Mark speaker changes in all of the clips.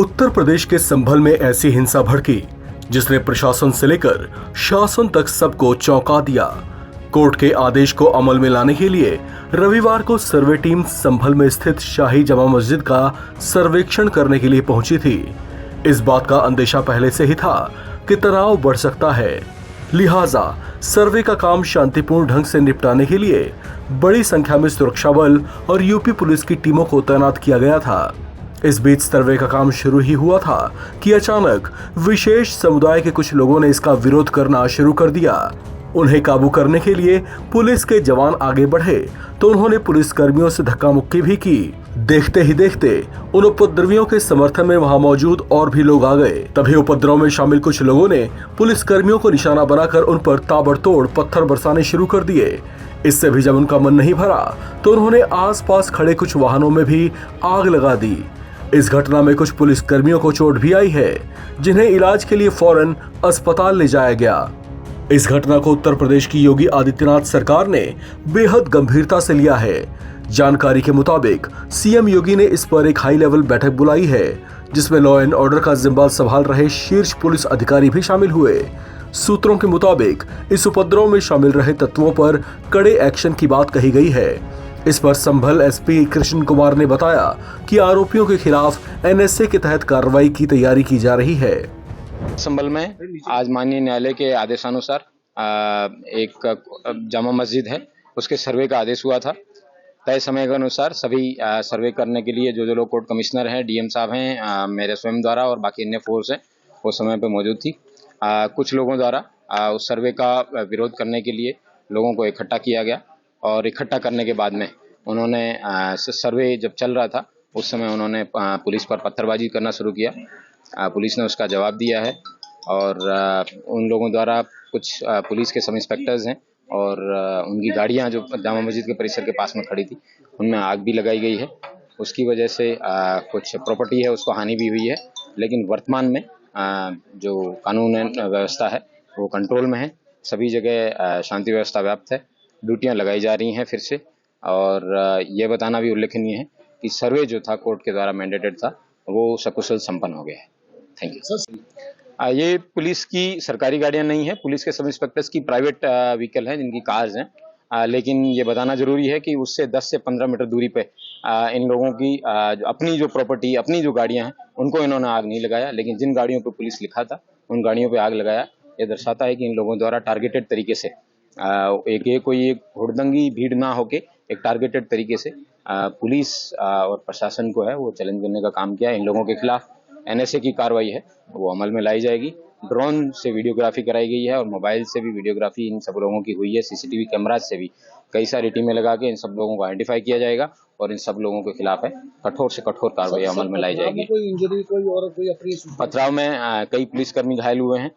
Speaker 1: उत्तर प्रदेश के संभल में ऐसी हिंसा भड़की जिसने प्रशासन से लेकर शासन तक सबको चौंका दिया। कोर्ट के आदेश को अमल में लाने के लिए रविवार को सर्वे टीम संभल में स्थित शाही जमा मस्जिद का सर्वेक्षण करने के लिए पहुंची थी। इस बात का अंदेशा पहले से ही था कि तनाव बढ़ सकता है, लिहाजा सर्वे का काम शांतिपूर्ण ढंग से निपटाने के लिए बड़ी संख्या में सुरक्षा बल और यूपी पुलिस की टीमों को तैनात किया गया था। इस बीच सर्वे का काम शुरू ही हुआ था कि अचानक विशेष समुदाय के कुछ लोगों ने इसका विरोध करना शुरू कर दिया। उन्हें काबू करने के लिए पुलिस के जवान आगे बढ़े तो उन्होंने पुलिस कर्मियों से धक्का मुक्की भी की। देखते ही देखते उन उपद्रवियों के समर्थन में वहां मौजूद और भी लोग आ गए। तभी उपद्रव में शामिल कुछ लोगों ने पुलिस कर्मियों को निशाना बनाकर उन पर ताबड़तोड़ पत्थर बरसाने शुरू कर दिए। इससे भी जब उनका मन नहीं भरा तो उन्होंने आसपास खड़े कुछ वाहनों में भी आग लगा दी। इस घटना में कुछ पुलिस कर्मियों को चोट भी आई है, जिन्हें इलाज के लिए फौरन अस्पताल ले जाया गया। इस घटना को उत्तर प्रदेश की योगी आदित्यनाथ सरकार ने बेहद गंभीरता से लिया है। जानकारी के मुताबिक सीएम योगी ने इस पर एक हाई लेवल बैठक बुलाई है, जिसमें लॉ एंड ऑर्डर का जिम्मा संभाल रहे शीर्ष पुलिस अधिकारी भी शामिल हुए। सूत्रों के मुताबिक इस उपद्रव में शामिल रहे तत्वों पर कड़े एक्शन की बात कही गई है। इस पर संभल एसपी कृष्ण कुमार ने बताया कि आरोपियों के खिलाफ एनएसए के तहत कार्रवाई की तैयारी की जा रही है।
Speaker 2: संभल में आज माननीय न्यायालय के आदेशानुसार एक जामा मस्जिद है, उसके सर्वे का आदेश हुआ था। तय समय के अनुसार सभी सर्वे करने के लिए जो लोग कोर्ट कमिश्नर हैं, डीएम साहब हैं, मेरे स्वयं द्वारा और बाकी अन्य फोर्स हैं, वो समय पे मौजूद थी। कुछ लोगों द्वारा उस सर्वे का विरोध करने के लिए लोगों को इकट्ठा किया गया और इकट्ठा करने के बाद में उन्होंने सर्वे जब चल रहा था उस समय उन्होंने पुलिस पर पत्थरबाजी करना शुरू किया। पुलिस ने उसका जवाब दिया है और उन लोगों द्वारा कुछ पुलिस के सब इंस्पेक्टर्स हैं और उनकी गाड़ियां जो जामा मस्जिद के परिसर के पास में खड़ी थी उनमें आग भी लगाई गई है। उसकी वजह से कुछ प्रॉपर्टी है उसको हानि भी हुई है, लेकिन वर्तमान में जो कानून व्यवस्था है वो कंट्रोल में है। सभी जगह शांति व्यवस्था व्याप्त है, ड्यूटियां लगाई जा रही हैं फिर से। और ये बताना भी उल्लेखनीय है कि सर्वे जो था कोर्ट के द्वारा मैंडेटेड था वो सकुशल संपन्न हो गया है। Thank you. ये पुलिस की सरकारी गाड़ियां नहीं है, पुलिस के सब इंस्पेक्टर्स की प्राइवेट व्हीकल है जिनकी कार्स हैं। लेकिन ये बताना जरूरी है कि उससे 10 से 15 मीटर दूरी पे इन लोगों की अपनी जो प्रॉपर्टी, अपनी जो गाड़ियां हैं उनको इन्होंने आग नहीं लगाया, लेकिन जिन गाड़ियों पर पुलिस लिखा था उन गाड़ियों पर आग लगाया। ये दर्शाता है कि इन लोगों द्वारा टारगेटेड तरीके से कोई एक हुड़दंगी भीड़ ना होके एक टारगेटेड तरीके से पुलिस और प्रशासन को है वो चैलेंज करने का काम किया। इन लोगों के खिलाफ एनएसए की कार्रवाई है वो अमल में लाई जाएगी। ड्रोन से वीडियोग्राफी कराई गई है और मोबाइल से भी वीडियोग्राफी इन सब लोगों की हुई है। सीसीटीवी कैमराज से भी कई सारी टीमें लगा के इन सब लोगों को आइडेंटिफाई किया जाएगा और इन सब लोगों के खिलाफ है कठोर से कठोर कार्रवाई अमल में लाई जाएगी।
Speaker 3: कोई इंजरी, कोई और कोई
Speaker 2: पथराव में कई पुलिसकर्मी घायल हुए हैं।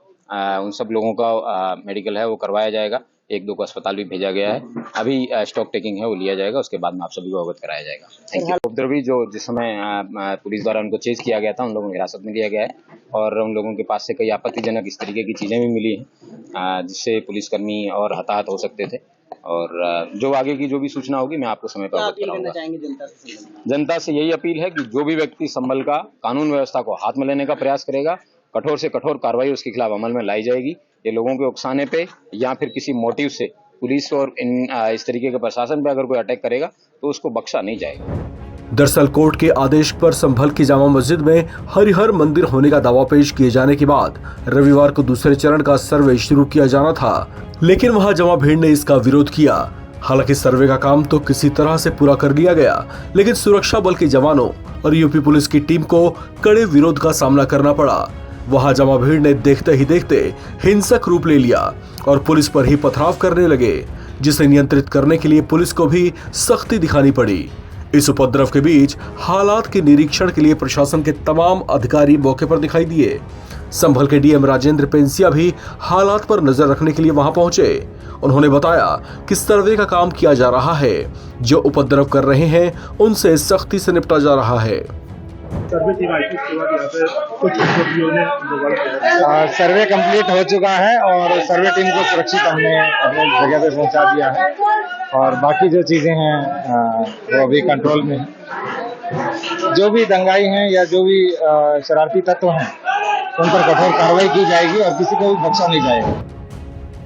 Speaker 2: उन सब लोगों का मेडिकल है वो करवाया जाएगा। 1-2 को अस्पताल भी भेजा गया है। अभी स्टॉक टेकिंग है वो लिया जाएगा, उसके बाद में आप सभी को अवगत कराया जाएगा। Thank you. उपद्रवी जो जिस समय पुलिस द्वारा उनको चेज किया गया था उन लोगों को हिरासत में लिया गया है और उन लोगों के पास से कई आपत्तिजनक इस तरीके की चीजें भी मिली हैं जिससे पुलिसकर्मी और हताहत हो सकते थे। और जो आगे की जो भी सूचना होगी मैं आपको समय पर अवगत कराऊंगा। जनता से यही अपील है कि जो भी व्यक्ति संभल का कानून व्यवस्था को हाथ में लेने का प्रयास करेगा, कठोर से कठोर कार्रवाई उसके खिलाफ अमल में लाई जाएगी। ये लोगों के उकसाने पे या फिर किसी मोटिव से पुलिस और इस तरीके के प्रशासन पे अगर कोई अटैक करेगा तो उसको बख्शा नहीं जाएगा।
Speaker 1: दरअसल कोर्ट के आदेश पर संभल की जामा मस्जिद में हरिहर मंदिर होने का दावा पेश किए जाने के बाद रविवार को दूसरे चरण का सर्वे शुरू किया जाना था, लेकिन वहां जमा भीड़ ने इसका विरोध किया। हालांकि सर्वे का काम तो किसी तरह से पूरा कर लिया गया, लेकिन सुरक्षा बल के जवानों और यूपी पुलिस की टीम को कड़े विरोध का सामना करना पड़ा। वहां जमा भीड़ ने देखते ही देखते हिंसक रूप ले लिया और पुलिस पर ही पथराव करने लगे, जिसे नियंत्रित करने के लिए पुलिस को भी सख्ती दिखानी पड़ी। इस उपद्रव के बीच हालात के निरीक्षण के लिए प्रशासन के तमाम अधिकारी मौके पर दिखाई दिए। संभल के डीएम राजेंद्र पेंसिया भी हालात पर नजर रखने के लिए वहां पहुंचे। उन्होंने बताया कि सर्वे का काम किया जा रहा है, जो उपद्रव कर रहे हैं उनसे सख्ती से निपटा जा रहा है।
Speaker 3: सर्वे टीम आई थी, उसके बाद यहाँ पे कुछ उपद्रवियों ने
Speaker 4: सर्वे कंप्लीट हो चुका है और सर्वे टीम को सुरक्षित हमने अपने जगह पे पहुंचा दिया है और बाकी जो चीजें हैं वो अभी कंट्रोल में है। जो भी दंगाई हैं या जो भी शरारती तत्व हैं उन पर कठोर कार्रवाई की जाएगी और किसी को भी बख्शा नहीं जाएगा।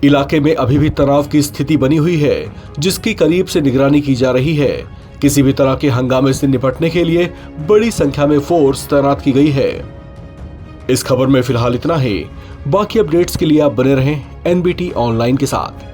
Speaker 1: इलाके में अभी भी तनाव की स्थिति बनी हुई है, जिसकी करीब से निगरानी की जा रही है। किसी भी तरह के हंगामे से निपटने के लिए बड़ी संख्या में फोर्स तैनात की गई है। इस खबर में फिलहाल इतना ही। बाकी अपडेट्स के लिए आप बने रहें NBT ऑनलाइन के साथ।